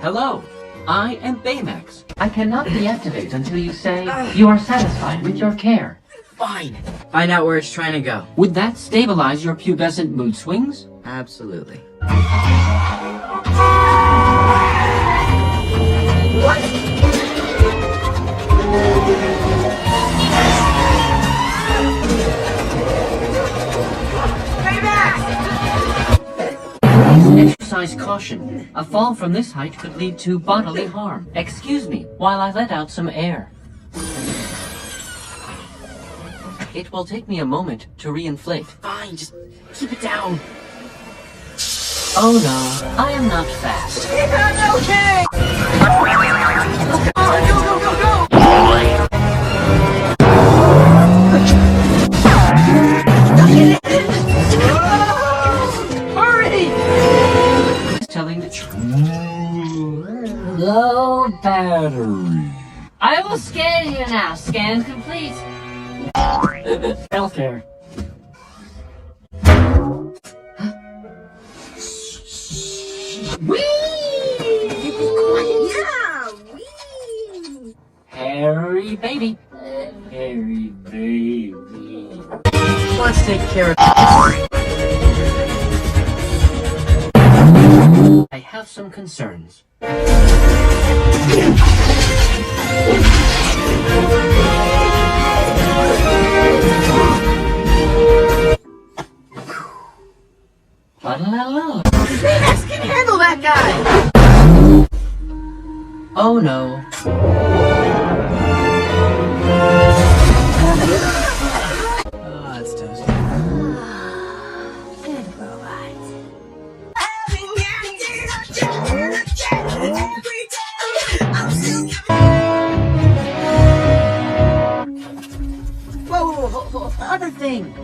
Hello, I am Baymax. I cannot deactivate until you say you are satisfied with your care. Fine. Find out where it's trying to go. Would that stabilize your pubescent mood swings? Absolutely. Exercise caution. A fall from this height could lead to bodily harm. Excuse me while I let out some air. It will take me a moment to reinflate. Fine, just keep it down. Oh no, I am not fast. Okay! Go, go, go, go! Hurry! He's telling the truth. Low battery. I will scan you now. Scan complete. Healthcare. Harry baby. Harry baby. Let's take care of I have some concerns. La-la-la-la. Baymax can handle that guy! Oh no. Oh, it's toast. Good robot. Whoa, other thing.